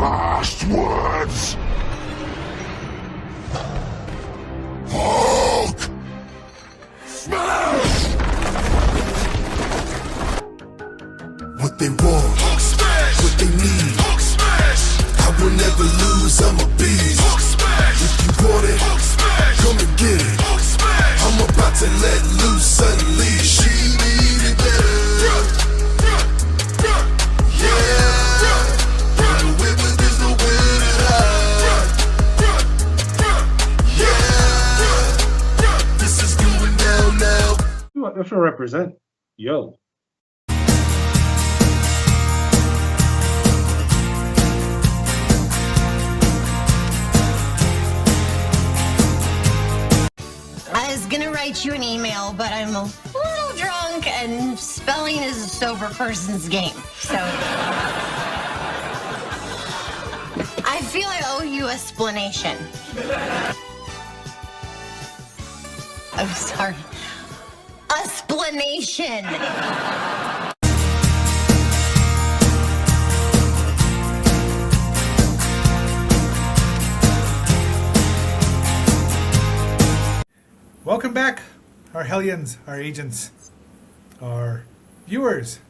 last words? Hulk! Smash! What they want, Hulk smash! What they need, Hulk smash! I will never lose, I'm a beast. Hulk smash! If you want it, Hulk smash! Come and get it, Hulk smash! I'm about to let loose, unleash. She need it better. That's what I represent. Yo. I was gonna write you an email, but I'm a little drunk and spelling is a sober person's game. So I feel I owe you a splanation. I'm sorry. A splanation. Welcome back, our hellions, our agents, our viewers.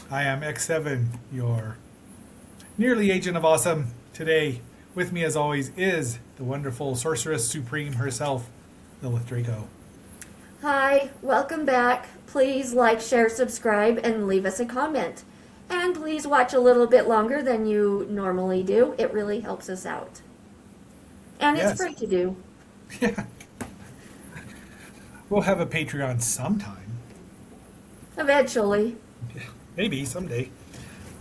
I am X7, your nearly agent of awesome. Today, with me as always, is the wonderful sorceress supreme herself, Lilith Draco. Hi, welcome back. Please like, share, subscribe, and leave us a comment. And please watch a little bit longer than you normally do. It really helps us out. And Yes. it's free to do. Yeah. We'll have a Patreon sometime. Eventually. Maybe someday.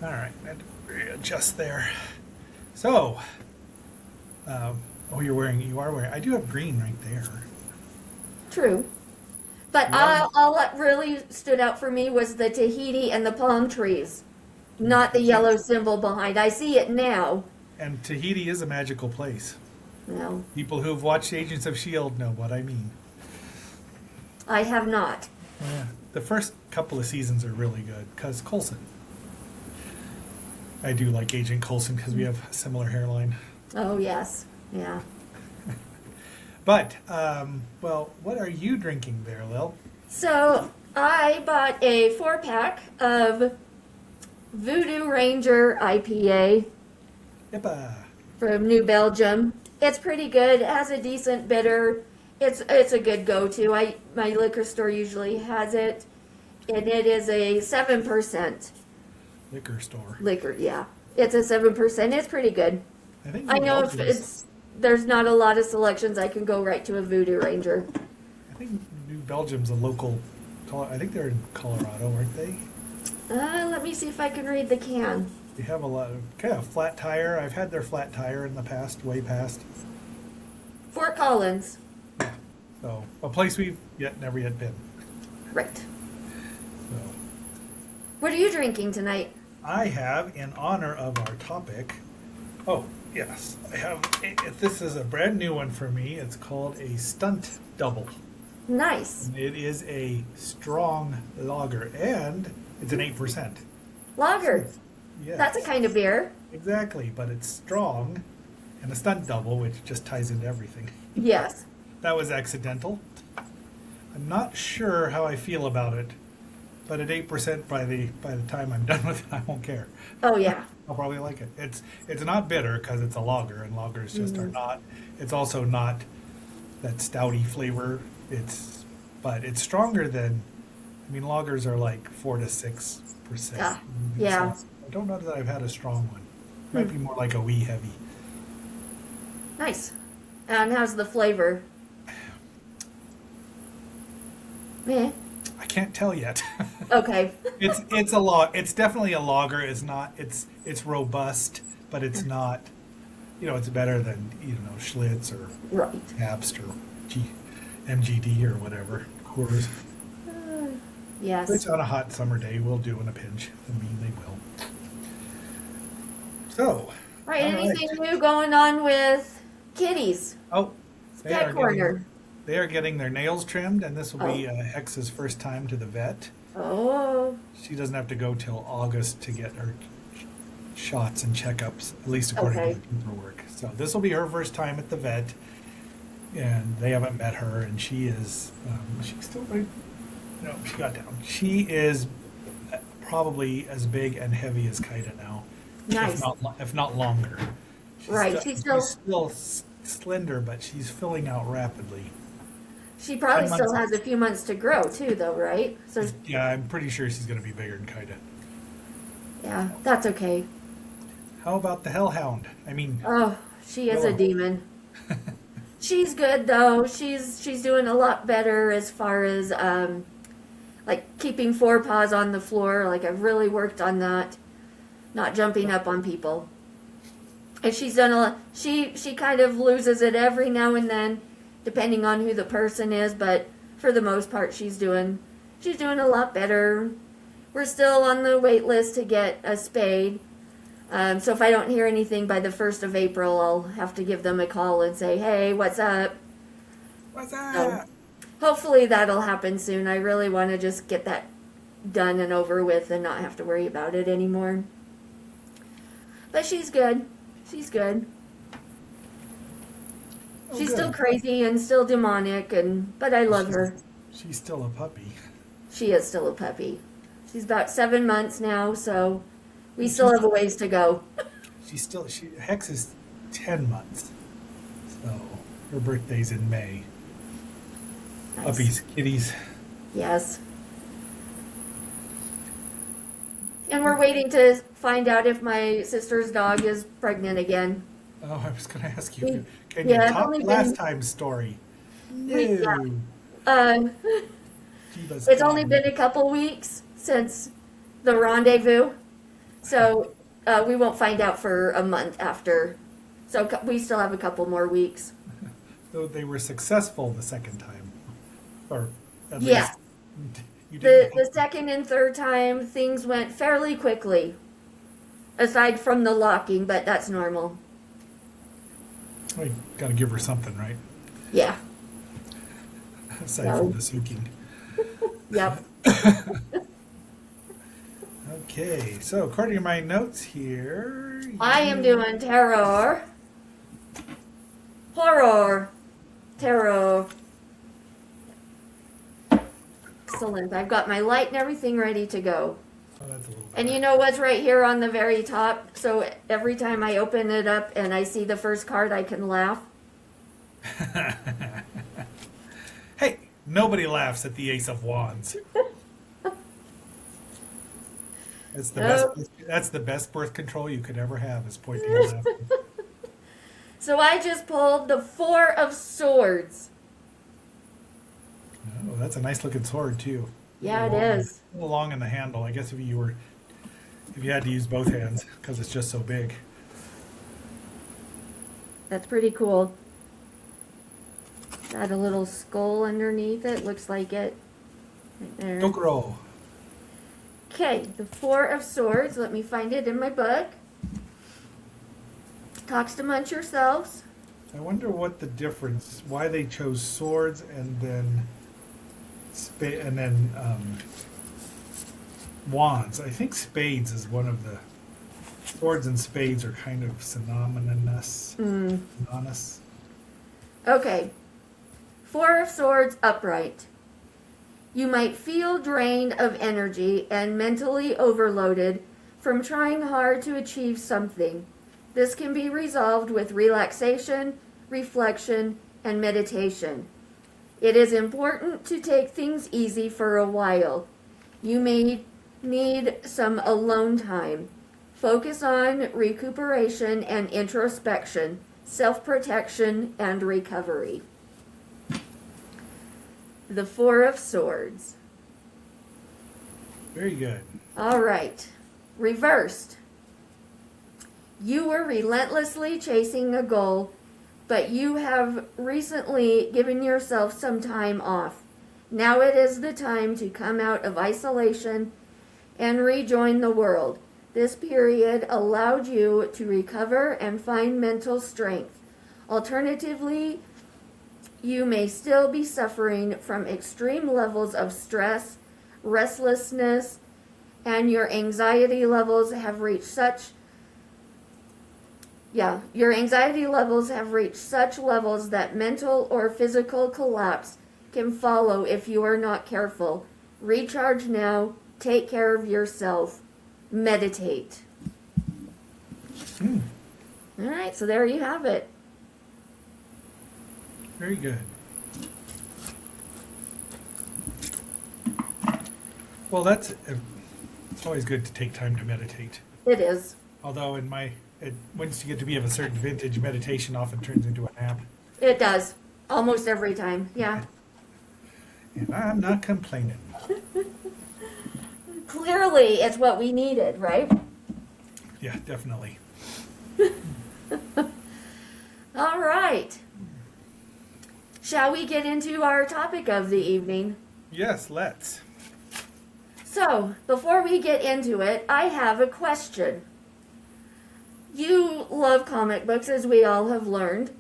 All right, I had to readjust there. So, oh, you are wearing, I do have green right there. True. But all that really stood out for me was the Tahiti and the palm trees. Not the yellow symbol behind. I see it now. And Tahiti is a magical place. No, People who've watched Agents of S.H.I.E.L.D. know what I mean. I have not. Yeah. The first couple of seasons are really good because Coulson. I do like Agent Coulson because we have a similar hairline. Oh, yes. Yeah. But, well, what are you drinking there, Lil? So I bought a 4-pack of Voodoo Ranger IPA Yippa. from New Belgium. It's pretty good. It has a decent bitter. It's a good go-to. My liquor store usually has it, and it is a 7% Liquor store. liquor. Yeah, it's a 7%. It's pretty good. I think I know if Belgium's- there's not a lot of selections, I can go right to a Voodoo Ranger. I think New Belgium's a local. I think they're in Colorado, aren't they? Let me see if I can read the can. They have a lot of kind of flat tire. I've had their flat tire in the past, way past. Fort Collins. So a place we've never yet been. Right. So What are you drinking tonight? I have, in honor of our topic. Oh yes, I have. This is a brand new one for me. It's called a Stunt Double. Nice. It is a strong lager, and it's an 8%. Lager. Yes. That's a kind of beer. Exactly, but it's strong, and a stunt double, which just ties into everything. Yes. That was accidental. I'm not sure how I feel about it, but at 8% by the time I'm done with it, I won't care. Oh, yeah. I'll probably like it. It's not bitter because it's a lager, and lagers just are not. It's also not that stouty flavor. But it's stronger than. I mean, lagers are like 4 to 6%. Yeah. So I don't know that I've had a strong one. Might be more like a wee heavy. Nice. And how's the flavor? Meh. I can't tell yet. Okay. It's definitely a lager. It's robust, but it's not. It's better than Schlitz or Right. Pabst or MGD or whatever. Coors. Yes. Which on a hot summer day will do in a pinch. I mean, they will. So. Right. all Anything new going on with kitties? Oh, Pet corner. they are getting their nails trimmed, and this will be Hex's first time to the vet. Oh. She doesn't have to go till August to get her shots and checkups, at least according Okay. to the paperwork. So this will be her first time at the vet, and they haven't met her, and she is, she's still right. No, she got down. She is probably as big and heavy as Kaida now, Nice. if not longer. Right, she's still- slender, but she's filling out rapidly. She probably 10 still months. has a few months to grow too, though, right? So Yeah, I'm pretty sure she's going to be bigger than Kaida. yeah, that's okay. How about the Hellhound? I mean, Oh, she is a Go on. demon. She's good though. She's doing a lot better as far as like keeping forepaws on the floor. Like I've really worked on that, not jumping up on people. And she's done a lot. She kind of loses it every now and then, depending on who the person is. But for the most part, she's doing a lot better. We're still on the wait list to get a spade. So if I don't hear anything by the 1st of April, I'll have to give them a call and say, hey, what's up? what's So that? hopefully that'll happen soon. I really want to just get that done and over with and not have to worry about it anymore. But she's good. She's good. Oh, She's good. still crazy and still demonic, but I love her. She's still a puppy. She is still a puppy. She's about 7 months now, so we still have a ways to go. Hex is 10 months. So her birthday's in May. Nice. Puppies, kitties. Yes. And we're waiting to find out if my sister's dog is pregnant again. Oh, I was going to ask We- you. Can yeah, you I've top only last been- time's story? We- yeah. No. Um, Jiva's it's only gone. been a couple weeks since the rendezvous, so we won't find out for a month after. So we still have a couple more weeks. So they were successful the second time. Or at Yeah. least you The didn't. second and third time, things went fairly quickly, aside from the locking, but that's normal. We got to give her something, right? Yeah. Aside No. from the suking. Yep. Okay, so according to my notes here, I am doing terror. Horror. Terror. Excellent. I've got my light and everything ready to go. Oh, that's a little And you know what's right here on the very top? So every time I open it up and I see the first card, I can laugh. Hey, nobody laughs at the Ace of Wands. That's the Nope. best. That's the best birth control you could ever have, is pointing and laughing. So I just pulled the Four of Swords. Oh, that's a nice looking sword too. Yeah, it Long- is. A little long in the handle. I guess if you had to use both hands because it's just so big. That's pretty cool. Got a little skull underneath it. Looks like it. Right there. Dokuro. Okay, the Four of Swords. Let me find it in my book. Talks amongst yourselves. I wonder what the difference. Why they chose swords and then wands. I think spades is one of the swords and spades are kind of synonymous. Synonymous. Okay. Four of Swords upright. You might feel drained of energy and mentally overloaded from trying hard to achieve something. This can be resolved with relaxation, reflection, and meditation. It is important to take things easy for a while. You may need some alone time. Focus on recuperation and introspection, self-protection, and recovery. The Four of Swords. Very good. All right. Reversed. You were relentlessly chasing a goal, but you have recently given yourself some time off. Now it is the time to come out of isolation and rejoin the world. This period allowed you to recover and find mental strength. Alternatively, you may still be suffering from extreme levels of stress, restlessness, and your anxiety levels have reached such Yeah, your anxiety levels have reached such levels that mental or physical collapse can follow if you are not careful. Recharge now, take care of yourself, meditate. All right, so there you have it. Very good. Well, it's always good to take time to meditate. It is. Although once you get to be of a certain vintage, meditation often turns into a nap. It does. Almost every time, yeah. And I'm not complaining. Clearly, it's what we needed, right? Yeah, definitely. All right. Shall we get into our topic of the evening? Yes, let's. So, before we get into it, I have a question. You love comic books, as we all have learned.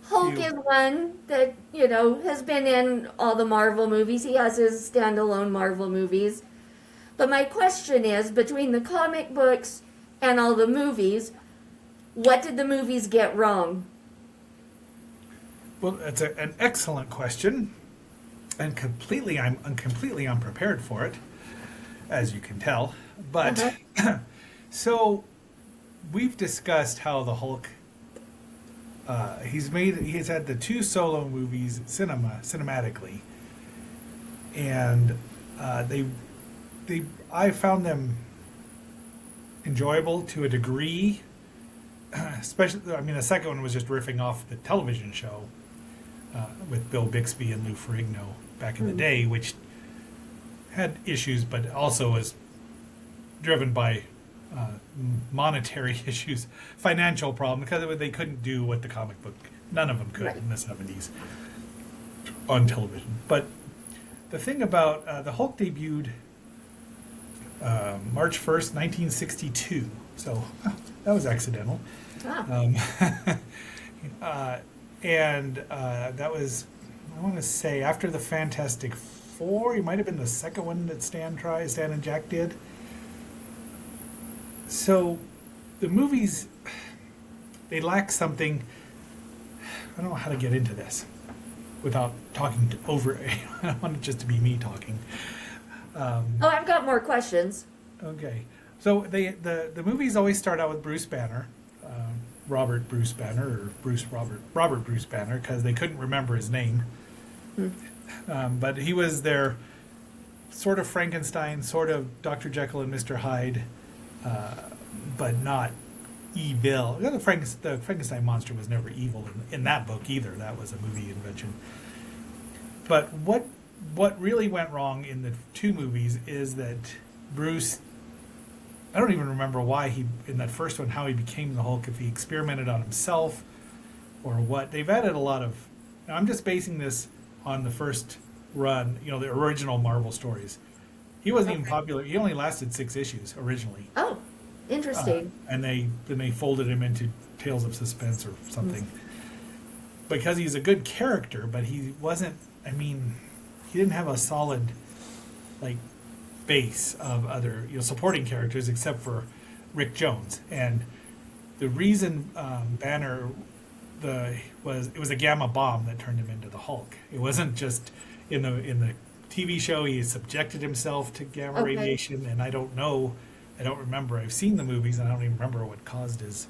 Hulk You. is one that, has been in all the Marvel movies. He has his standalone Marvel movies. But my question is, between the comic books and all the movies, what did the movies get wrong? Well, it's an excellent question, and I'm completely unprepared for it, as you can tell. But so we've discussed how the Hulk. He's had the 2 solo movies cinematically, and I found them enjoyable to a degree. Especially, the second one was just riffing off the television show with Bill Bixby and Lou Ferrigno back in the day, which had issues, but also was driven by monetary issues, financial problem, because they couldn't do what the comic book, none of them could in the 70s on television. But the thing about the Hulk debuted March 1st, 1962, so that was accidental. And that was, I want to say, after the Fantastic Four. It might have been the second one that Stan and Jack did. So the movies, they lack something. I don't know how to get into this without talking over. I don't want it just to be me talking. I've got more questions. Okay. So the movies always start out with Bruce Banner, Robert Bruce Banner, or Robert Bruce Banner, because they couldn't remember his name. But he was their sort of Frankenstein, sort of Dr. Jekyll and Mr. Hyde, but not evil. The Frankenstein monster was never evil in that book either. That was a movie invention. But what really went wrong in the 2 movies is that Bruce, I don't even remember why in that first one, how he became the Hulk, if he experimented on himself or what. They've added a lot of, now I'm just basing this on the first run, the original Marvel stories. He wasn't even popular. He only lasted 6 issues originally. Oh, interesting. And then they folded him into Tales of Suspense or something. Because he's a good character, but he wasn't, he didn't have a solid, base of other, supporting characters except for Rick Jones. And the reason Banner, it was a gamma bomb that turned him into the Hulk. It wasn't just in the TV show he subjected himself to gamma radiation, and I don't remember. I've seen the movies and I don't even remember what caused his.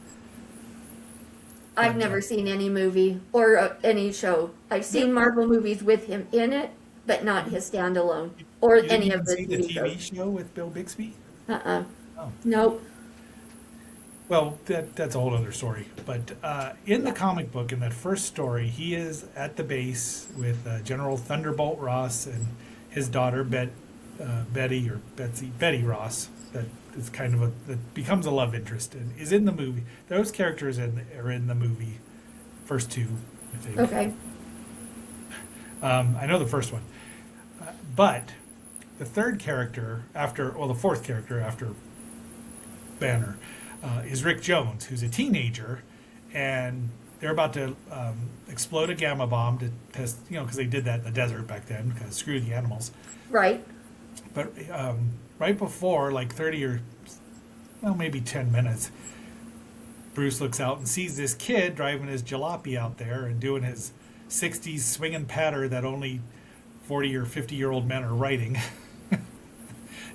I've never seen any movie or any show. I've seen Marvel movies with him in it, but not his standalone or You didn't any even of the see the TV TV shows. show with Bill Bixby? Oh. Oh. Nope. Well, that's a whole other story. But in the comic book, in that first story, he is at the base with General Thunderbolt Ross and his daughter Betty Ross. That is kind of that becomes a love interest and is in the movie. Those characters are in the movie, first 2, I think. Okay. I know the first one, but the third character the fourth character after Banner is Rick Jones, who's a teenager, and they're about to explode a gamma bomb to test, because they did that in the desert back then, because screw the animals. Right. But right before, 30 or, maybe 10 minutes, Bruce looks out and sees this kid driving his jalopy out there and doing his 60s swinging patter that only 40 or 50-year-old men are riding.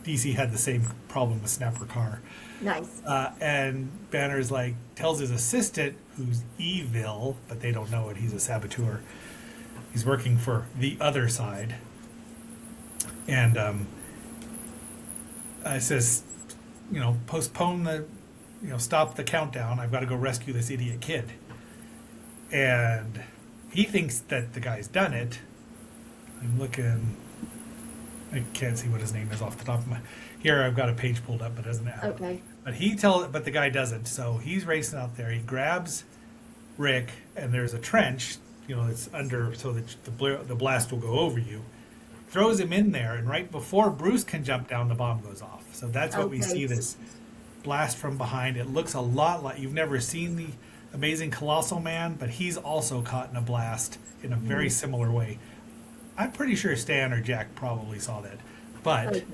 DC had the same problem with Snapper Car. Nice. And Banner's like, tells his assistant, who's evil, but they don't know it, he's a saboteur. He's working for the other side. And says, postpone the, stop the countdown. I've got to go rescue this idiot kid. And he thinks that the guy's done it. I'm looking, I can't see what his name is off the top of my, here I've got a page pulled up, but it doesn't have it. Okay. But the guy doesn't. So he's racing out there. He grabs Rick, and there's a trench, it's under, so that the blast will go over you. Throws him in there, and right before Bruce can jump down, the bomb goes off. So that's what we see, this blast from behind. It looks a lot like, you've never seen the Amazing Colossal Man, but he's also caught in a blast in a very similar way. I'm pretty sure Stan or Jack probably saw that. But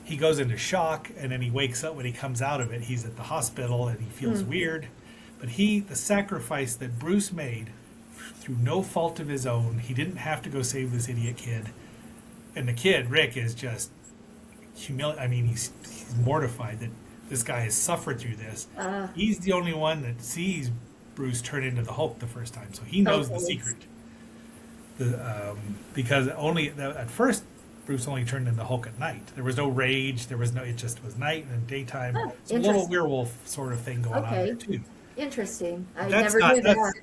he goes into shock, and then he wakes up. When he comes out of it, he's at the hospital, and he feels weird. But the sacrifice that Bruce made through no fault of his own, he didn't have to go save this idiot kid. And the kid, Rick, is just he's mortified that this guy has suffered through this. He's the only one that sees Bruce turn into the Hulk the first time, so he knows the secret. Because at first, Bruce only turned into Hulk at night. There was no rage. It just was night and daytime. It's a little werewolf sort of thing going on there too. Interesting. I never knew that.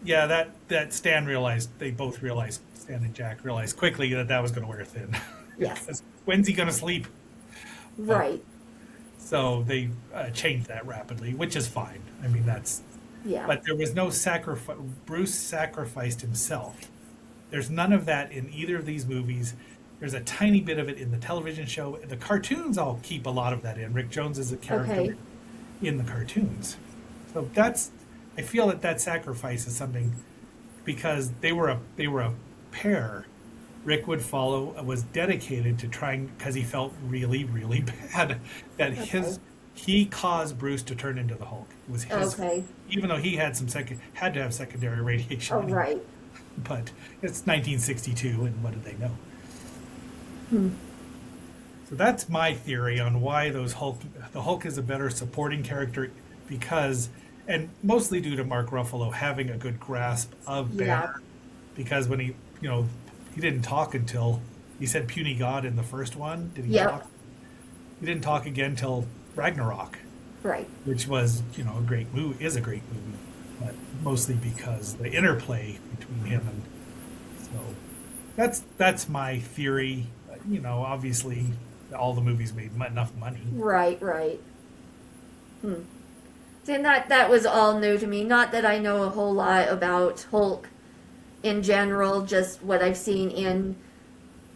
Yeah, that Stan realized. They both realized. Stan and Jack realized quickly that was going to wear thin. Yes. When's he going to sleep? Right. So they changed that rapidly, which is fine. I mean, that's. Yeah. But there was no sacrifice. Bruce sacrificed himself. There's none of that in either of these movies. There's a tiny bit of it in the television show. The cartoons all keep a lot of that in. Rick Jones is a character in the cartoons. So I feel that sacrifice is something, because they were a pair. Rick was dedicated to trying, because he felt really, really bad that he caused Bruce to turn into the Hulk. It was his, even though he had had to have secondary radiation. Oh, right. But it's 1962, and what did they know? So that's my theory on why the Hulk is a better supporting character, because, and mostly due to Mark Ruffalo having a good grasp of Banner, because when he didn't talk until he said puny god in the first one. Did he talk? He didn't talk again till Ragnarok, right? Which was a great movie, but mostly because the interplay between him and, so that's my theory. Obviously, all the movies made enough money. Right. See, and that was all new to me. Not that I know a whole lot about Hulk in general, just what I've seen in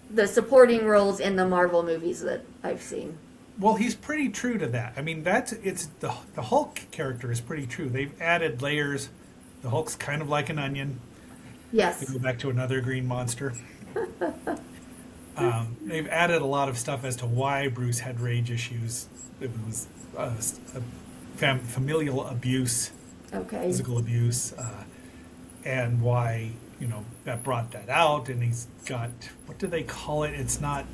the supporting roles in the Marvel movies that I've seen. Well, he's pretty true to that. I mean, the Hulk character is pretty true. They've added layers. The Hulk's kind of like an onion. Yes. To go back to another green monster. They've added a lot of stuff as to why Bruce had rage issues. It was familial abuse, physical abuse, and why that brought that out. And he's got, what do they call it? It's not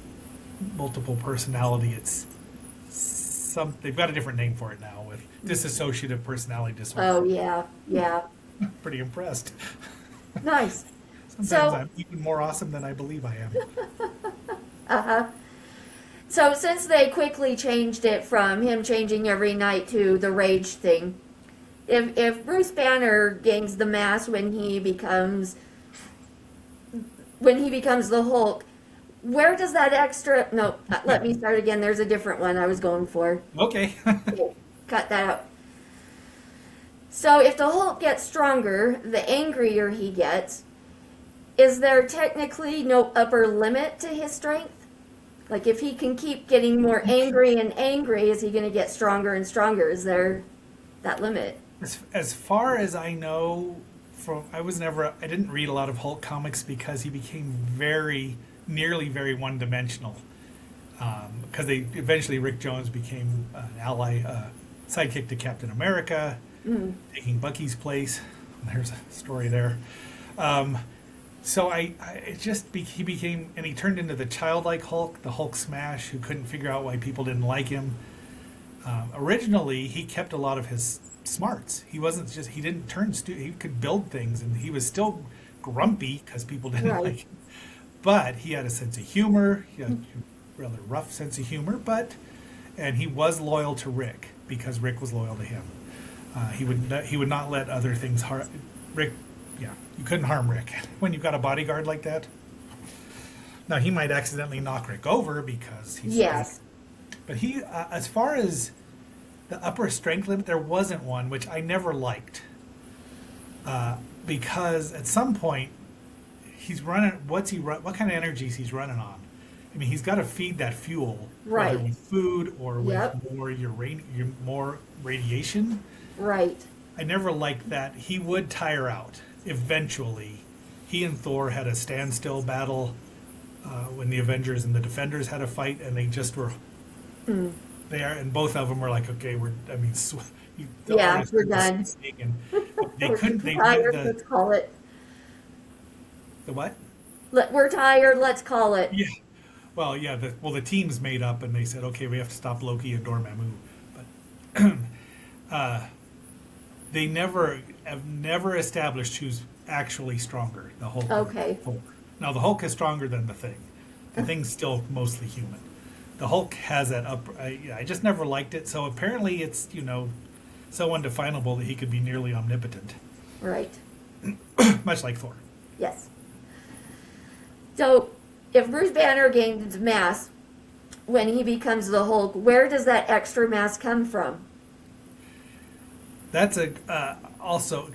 multiple personality. It's they've got a different name for it now, with dissociative personality disorder. Oh yeah. Pretty impressed. Nice. Sometimes I'm even more awesome than I believe I am. So since they quickly changed it from him changing every night to the rage thing, if Bruce Banner gains the mask when he becomes the Hulk, where does that extra... No, let me start again. There's a different one I was going for. Okay. Cut that out. So if the Hulk gets stronger, the angrier he gets, is there technically no upper limit to his strength? Like, if he can keep getting more angry and angry, is he going to get stronger and stronger? Is there that limit? As far as I know, I didn't read a lot of Hulk comics because he became nearly very one-dimensional. Because eventually Rick Jones became an ally, sidekick to Captain America. taking Bucky's place. There's a story there. So it just he became, and he turned into the childlike Hulk, the Hulk Smash, who couldn't figure out why people didn't like him. Originally, he kept a lot of his smarts. He wasn't just, he didn't turn he could build things, and he was still grumpy because people didn't like him. But he had a sense of humor. He had a rather rough sense of humor, and he was loyal to Rick because Rick was loyal to him. He would not let other things harm Rick. Yeah, you couldn't harm Rick when you've got a bodyguard like that. Now he might accidentally knock Rick over because he's but he, as far as the upper strength limit, there wasn't one, which I never liked. Because at some point, he's running. What kind of energies he's running on? I mean, he's got to feed that fuel, Right. whether with food or with more radiation. Right. I never liked that. He would tire out eventually. He and Thor had a standstill battle when the Avengers and the Defenders had a fight, and they just were. And both of them were like, okay, we're done. And they couldn't. They tired, let's call it. The what? We're tired. Let's call it. Yeah. Well, yeah. The team's made up, and they said, okay, we have to stop Loki and Dormammu. But they have never established who's actually stronger, the Hulk. Okay. Or Thor. Now the Hulk is stronger than the Thing. The Thing's still mostly human. The Hulk has that I just never liked it. So apparently it's so undefinable that he could be nearly omnipotent, Right. much like Thor. Yes. So, if Bruce Banner gains mass when he becomes the Hulk, where does that extra mass come from? That's also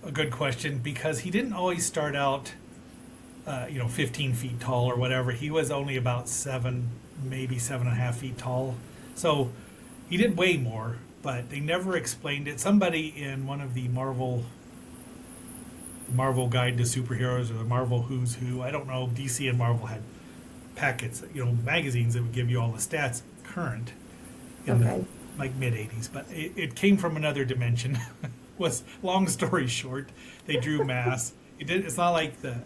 a good question, because he didn't always start out 15 feet tall or whatever. He was only about 7.5 feet tall. So he did weigh more, but they never explained it. Somebody in one of the Marvel Guide to Superheroes or the Marvel Who's Who, I don't know, DC and Marvel had packets, magazines that would give you all the stats current in the mid 80s, but it came from another dimension. Was long story short, they drew mass. It's not like the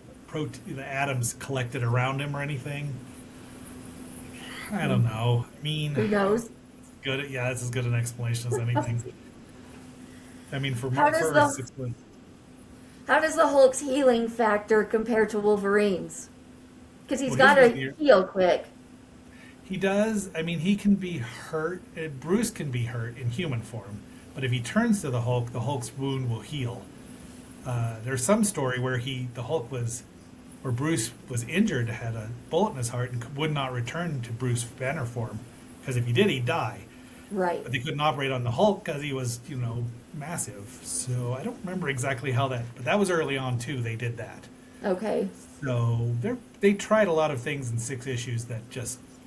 atoms collected around him or anything. I don't know. I mean, Who knows? Good. Yeah, that's as good an explanation as anything. I mean, How does the Hulk's healing factor compare to Wolverine's? Because he's got to heal quick. He does. I mean, he can be hurt. Bruce can be hurt in human form, but if he turns to the Hulk's wound will heal. There's some story where where Bruce was injured, had a bullet in his heart, and would not return to Bruce Banner form, because if he did, he'd die. Right. But they couldn't operate on the Hulk because he was, massive. So I don't remember exactly how but that was early on too. They did that. Okay. So they tried a lot of things in 6 issues that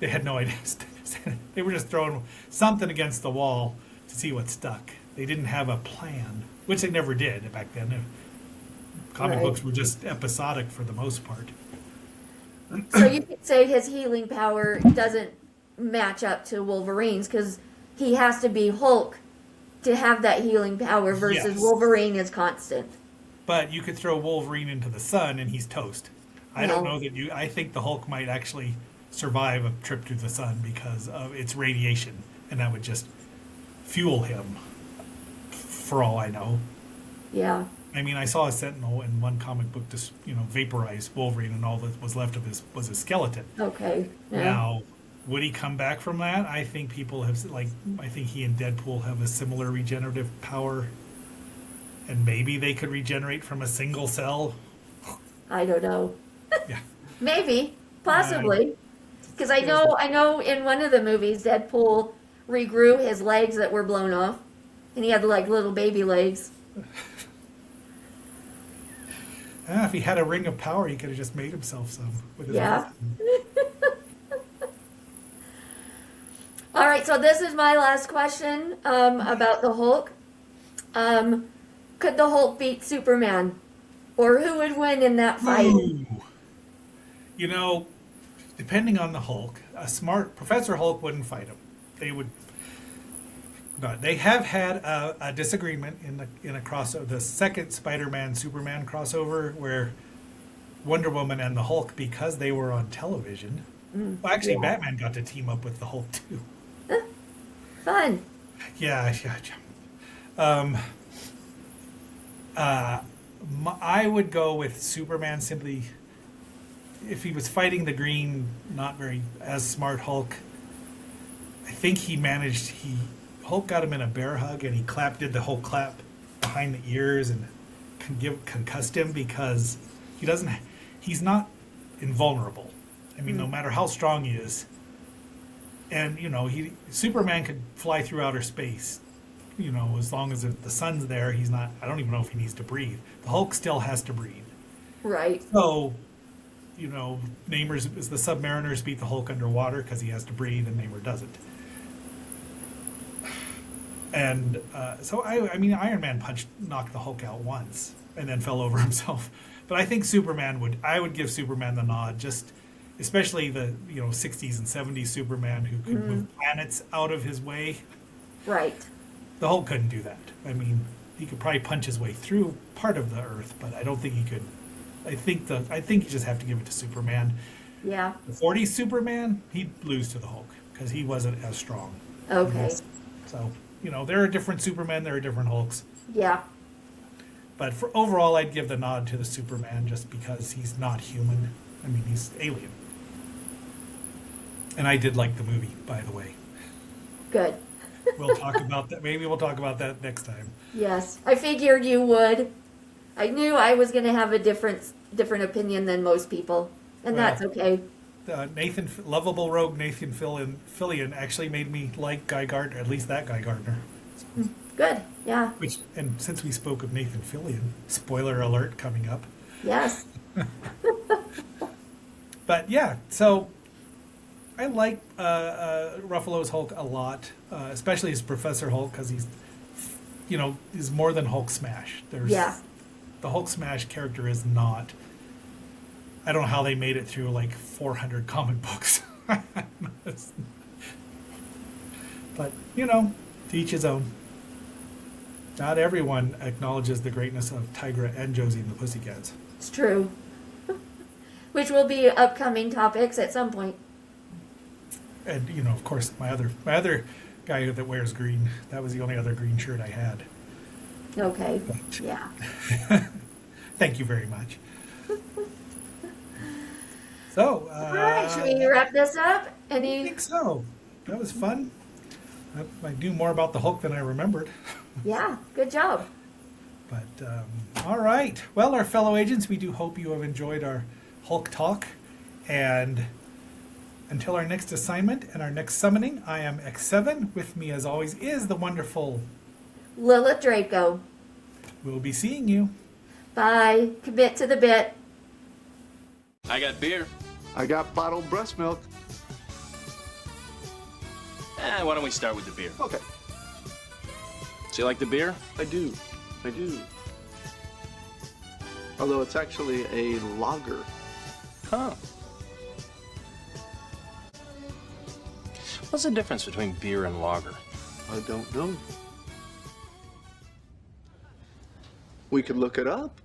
they had no idea. They were just throwing something against the wall to see what stuck. They didn't have a plan, which they never did back then. Comic books were just episodic for the most part. So you could say his healing power doesn't match up to Wolverine's, because he has to be Hulk to have that healing power versus Wolverine is constant. But you could throw Wolverine into the sun and he's toast. I don't know that I think the Hulk might actually survive a trip to the sun because of its radiation, and that would just fuel him, for all I know. Yeah. I mean, I saw a Sentinel in one comic book just, vaporize Wolverine, and all that was left of was his skeleton. Okay. Yeah. Now, would he come back from that? I think people have, I think he and Deadpool have a similar regenerative power, and maybe they could regenerate from a single cell. I don't know. Yeah. Maybe. Possibly. Because I know in one of the movies, Deadpool regrew his legs that were blown off, and he had little baby legs. If he had a ring of power, he could have just made himself some. With his Yeah. All right, so this is my last question about the Hulk. Could the Hulk beat Superman? Or who would win in that fight? Ooh. Depending on the Hulk, a smart Professor Hulk wouldn't fight him. not. They have had a disagreement in a crossover, the second Spider-Man Superman crossover, where Wonder Woman and the Hulk, because they were on television. Well, actually, Batman got to team up with the Hulk too. Fun. Yeah. I would go with Superman simply if he was fighting the green, not very as smart Hulk. I think Hulk got him in a bear hug, and he did the whole clap behind the ears and concussed him because he's not invulnerable. I mean, no matter how strong he is, and Superman could fly through outer space. As long as the sun's there, he's not. I don't even know if he needs to breathe. The Hulk still has to breathe. Right. So, the Submariners beat the Hulk underwater because he has to breathe, and Namor doesn't. And so Iron Man knocked the Hulk out once and then fell over himself. But I think I would give Superman the nod, just especially the 60s and 70s Superman who could move planets out of his way. Right. The Hulk couldn't do that. I mean, he could probably punch his way through part of the Earth, but I don't think he could. I think you just have to give it to Superman. Yeah. The 40s Superman, he'd lose to the Hulk because he wasn't as strong. Okay. So, there are different Supermen, there are different Hulks. Yeah. But for overall, I'd give the nod to the Superman just because he's not human. I mean, he's alien. And I did like the movie, by the way. Good. We'll talk about that. Maybe we'll talk about that next time. Yes. I figured you would. I knew I was going to have a different opinion than most people. And Well, that's okay. Lovable rogue Nathan Fillion actually made me like Guy Gardner, at least that Guy Gardner. Good. Yeah. And since we spoke of Nathan Fillion, spoiler alert coming up. Yes. But yeah, so I like Ruffalo's Hulk a lot, especially his Professor Hulk, because he's more than Hulk Smash. The Hulk Smash character is not. I don't know how they made it through like 400 comic books. But, to each his own. Not everyone acknowledges the greatness of Tigra and Josie and the Pussycats. It's true. Which will be upcoming topics at some point. And, of course, my other guy that wears green, that was the only other green shirt I had. Okay. But, Yeah. thank you very much. So, All right. Should we wrap this up? I think so. That was fun. I knew more about the Hulk than I remembered. Yeah. Good job. But, all right. Well, our fellow agents, we do hope you have enjoyed our Hulk talk. And until our next assignment and our next summoning, I am X7. With me, as always, is the wonderful Lilith Draco. We'll be seeing you. Bye. Commit to the bit. I got beer. I got bottled breast milk. Why don't we start with the beer? Okay. Do you like the beer? I do. Although it's actually a lager. Huh. What's the difference between beer and lager? I don't know. We could look it up.